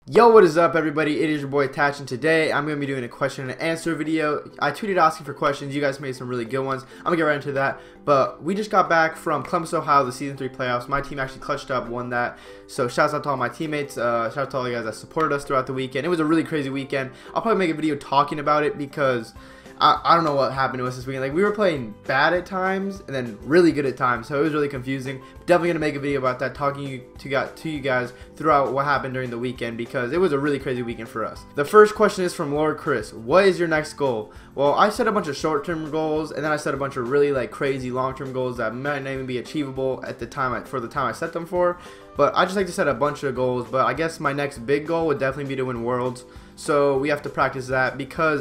Yo, what is up, everybody? It is your boy Tatch, and today I'm going to be doing a question and answer video. I tweeted asking for questions. You guys made some really good ones. I'm going to get right into that. But we just got back from Columbus, Ohio, the Season 3 playoffs. My team actually clutched up, won that. So shouts out to all my teammates. Shout out to all the guys that supported us throughout the weekend. It was a really crazy weekend. I'll probably make a video talking about it because I don't know what happened to us this weekend. Like, we were playing bad at times and then really good at times, so it was really confusing. Definitely gonna make a video about that, talking to you guys throughout what happened during the weekend, because it was a really crazy weekend for us. The first question is from Lord Chris. What is your next goal? Well, I set a bunch of short-term goals, and then I set a bunch of really crazy long-term goals that might not even be achievable at the time for the time I set them for. But I just like to set a bunch of goals. But I guess my next big goal would definitely be to win Worlds. So we have to practice that because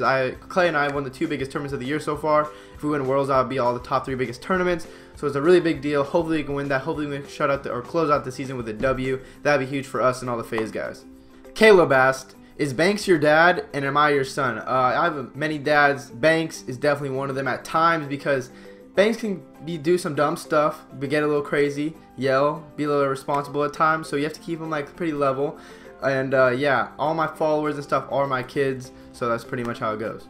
Clay and I won the two biggest tournaments of the year so far. If we win Worlds, that would be all the top three biggest tournaments. So it's a really big deal. Hopefully we can win that. Hopefully we can shut out or close out the season with a W. That'd be huge for us and all the Faze guys. Caleb asked, is Banks your dad and am I your son? I have many dads. Banks is definitely one of them at times because Banks can do some dumb stuff, but get a little crazy, yell, be a little irresponsible at times. So you have to keep him pretty level. And yeah, all my followers and stuff are my kids, so that's pretty much how it goes.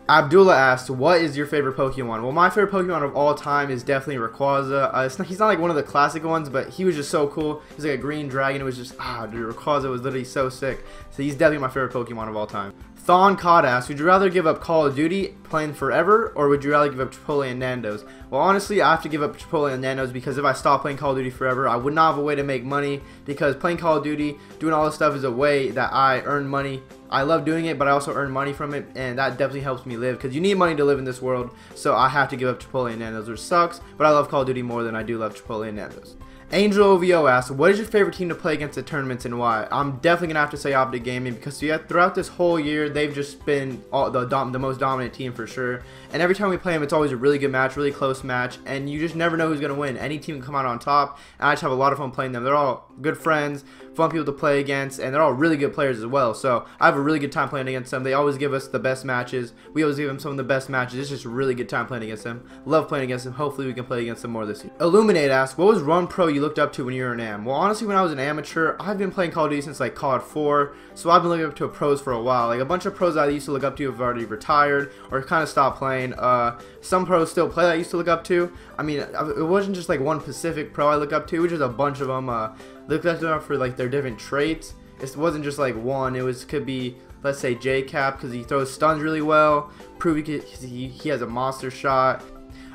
Abdullah asked, what is your favorite Pokemon? Well, my favorite Pokemon of all time is definitely Rayquaza. He's not like one of the classic ones, but he was just so cool. He's like a green dragon. It was just, dude, Rayquaza was literally so sick. So he's definitely my favorite Pokemon of all time. Thon Cod asked, would you rather give up Call of Duty playing forever, or would you rather give up Chipotle and Nando's? Well, honestly, I have to give up Chipotle and Nando's because if I stop playing Call of Duty forever, I would not have a way to make money, because playing Call of Duty, doing all this stuff is a way that I earn money. I love doing it, but I also earn money from it, and that definitely helps me live, because you need money to live in this world, so I have to give up Chipotle and Nando's, which sucks, but I love Call of Duty more than I do love Chipotle and Nando's. Angel OVO asked, what is your favorite team to play against at tournaments and why? I'm definitely going to have to say Optic Gaming, because throughout this whole year, they've just been the most dominant team for sure. And every time we play them, it's always a really good match, really close match, and you just never know who's going to win. Any team can come out on top, and I just have a lot of fun playing them. They're all good friends, fun people to play against, and they're all really good players as well. So I have a really good time playing against them. They always give us the best matches. We always give them some of the best matches. It's just a really good time playing against them. Love playing against them. Hopefully we can play against them more this year. Illuminate asked, what was Run Pro you looked up to when you were an AM? Well, honestly, when I was an amateur, I've been playing Call of Duty since COD 4, so I've been looking up to pros for a while. Like, a bunch of pros I used to look up to have already retired or kind of stopped playing. Some pros still play that I used to look up to. I mean, it wasn't just like one specific pro I look up to, it was just a bunch of them. Looked up to them for like their different traits. It wasn't just like one. Could be, let's say, J-Cap, because he throws stuns really well. Proving he has a monster shot.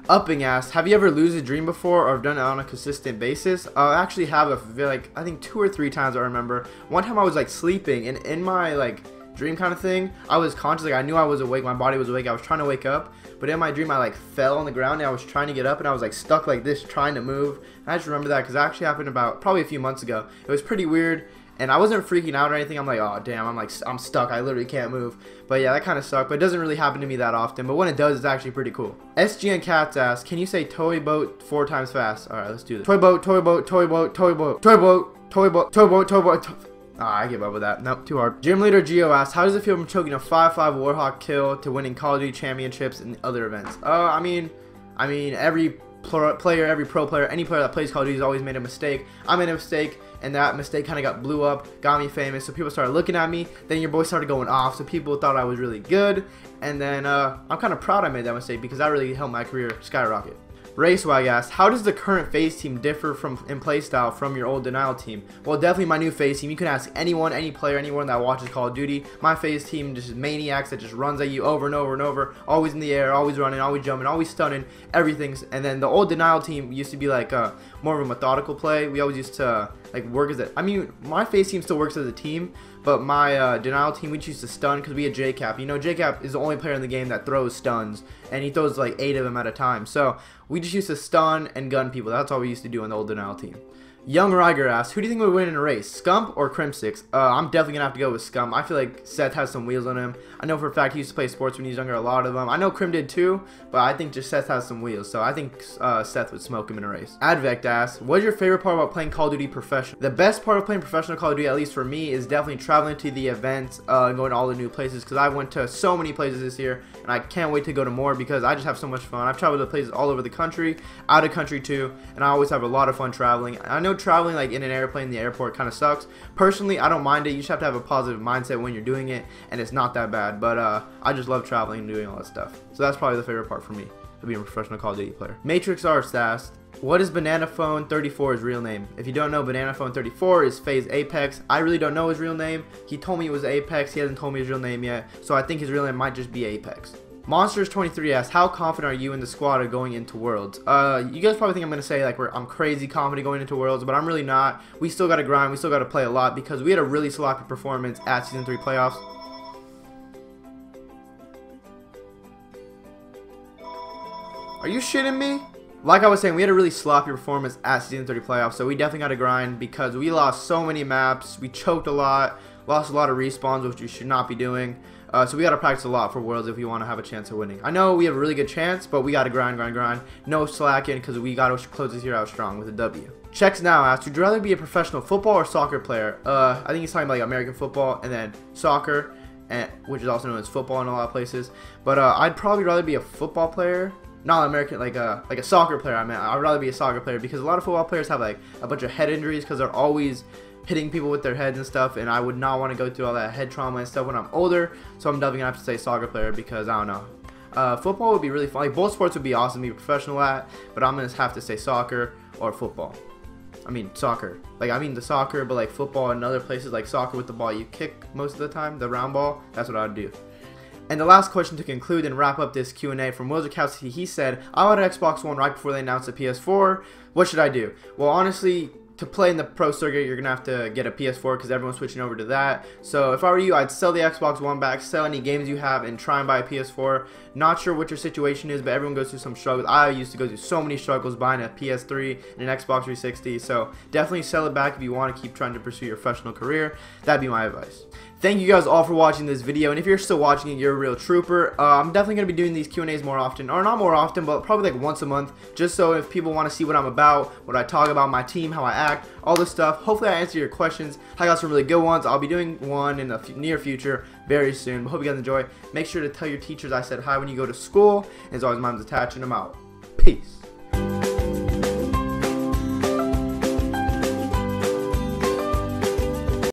Upping asked, have you ever lose a dream before or have done it on a consistent basis? I actually have I think 2 or 3 times I remember. One time I was sleeping, and in my dream kind of thing, I was conscious, I knew I was awake, my body was awake, I was trying to wake up, but in my dream I fell on the ground and I was trying to get up and I was stuck like this trying to move. And I just remember that because it actually happened about probably a few months ago. It was pretty weird. And I wasn't freaking out or anything. I'm like, oh damn, I'm stuck. I literally can't move. But yeah, that kind of sucked. But it doesn't really happen to me that often. But when it does, it's actually pretty cool. SGN Cats asks, can you say toy boat 4 times fast? All right, let's do this. Toy boat, toy boat, toy boat, toy boat, toy boat, toy boat, toy boat, toy boat. I give up with that. Nope, too hard. Gym Leader Geo asks, how does it feel from choking a 5-5 Warhawk kill to winning Call of Duty championships and other events? I mean, every player, every pro player, any player that plays Call of Duty has always made a mistake. I made a mistake, and that mistake kind of blew up, got me famous, so people started looking at me. Then your boy started going off, so people thought I was really good. And then I'm kind of proud I made that mistake because that really helped my career skyrocket. Racewag asked, how does the current Faze team differ in playstyle from your old Denial team? Well, definitely my new Faze team. You can ask anyone, any player, anyone that watches Call of Duty. My Faze team just is maniacs that just runs at you over and over and over, always in the air, always running, always jumping, always stunning, everything. And then the old Denial team used to be more of a methodical play. We always used to work as my Faze team still works as a team, but my Denial team, we choose to stun because we had J-Cap. You know, J-Cap is the only player in the game that throws stuns, and he throws 8 of them at a time. So we just used to stun and gun people. That's all we used to do on the old Denial team. Young Riger asks, who do you think would win in a race, Scump or Crimsix? I'm definitely going to have to go with Scump. I feel like Seth has some wheels on him. I know for a fact he used to play sports when he was younger, a lot of them. I know Crim did too, but I think just Seth has some wheels, so I think Seth would smoke him in a race. Advect asks, what is your favorite part about playing Call of Duty professional? The best part of playing professional Call of Duty, at least for me, is definitely traveling to the events and going to all the new places, because I went to so many places this year, and I can't wait to go to more because I just have so much fun. I've traveled to places all over the country, out of country too, and I always have a lot of fun traveling. I know know traveling like in an airplane in the airport kind of sucks. Personally, I don't mind it. You just have to have a positive mindset when you're doing it, and it's not that bad. But I just love traveling and doing all that stuff. So that's probably the favorite part for me, of being a professional Call of Duty player. Matrix Arts asked, what is Banana Phone 34's real name? If you don't know, Banana Phone 34 is Faze Apex. I really don't know his real name. He told me it was Apex. He hasn't told me his real name yet. So I think his real name might just be Apex. Monsters23 asks, how confident are you in the squad of going into Worlds? You guys probably think I'm going to say like I'm crazy confident going into Worlds, but I'm really not. We still got to grind. We still got to play a lot because we had a really sloppy performance at Season 3 playoffs. Are you shitting me? Like I was saying, we had a really sloppy performance at Season 30 playoffs, so we definitely got to grind because we lost so many maps. We choked a lot, lost a lot of respawns, which we should not be doing. So we got to practice a lot for Worlds if we want to have a chance of winning. I know we have a really good chance, but we got to grind. No slacking because we got to close this year out strong with a W. Checks now asks, would you rather be a professional football or soccer player? I think he's talking about like American football and then soccer, which is also known as football in a lot of places. But I'd probably rather be a football player. Not American, like a soccer player. I mean, I'd rather be a soccer player because a lot of football players have like a bunch of head injuries because they're always hitting people with their heads and stuff, and I would not want to go through all that head trauma and stuff when I'm older. So I'm definitely gonna have to say soccer player because I don't know. Football would be really fun. Like both sports would be awesome to be professional at, but I'm gonna have to say soccer or football. I mean soccer. Like I mean the soccer, but like football and other places like soccer with the ball you kick most of the time, the round ball. That's what I'd do. And the last question to conclude and wrap up this Q&A from Wozakowski, he said, I bought an Xbox One right before they announced the PS4. What should I do? Well, honestly, to play in the pro circuit, you're going to have to get a PS4 because everyone's switching over to that. So if I were you, I'd sell the Xbox One back, sell any games you have, and try and buy a PS4. Not sure what your situation is, but everyone goes through some struggles. I used to go through so many struggles buying a PS3 and an Xbox 360. So definitely sell it back if you want to keep trying to pursue your professional career. That'd be my advice. Thank you guys all for watching this video, and if you're still watching it, you're a real trooper. I'm definitely going to be doing these Q&As more often, or not more often, but probably like once a month, just so if people want to see what I'm about, what I talk about, my team, how I act, all this stuff. Hopefully I answer your questions. I got some really good ones. I'll be doing one in the near future very soon, but hope you guys enjoy. Make sure to tell your teachers I said hi when you go to school, and as always, my name's Attach, and I'm out. Peace.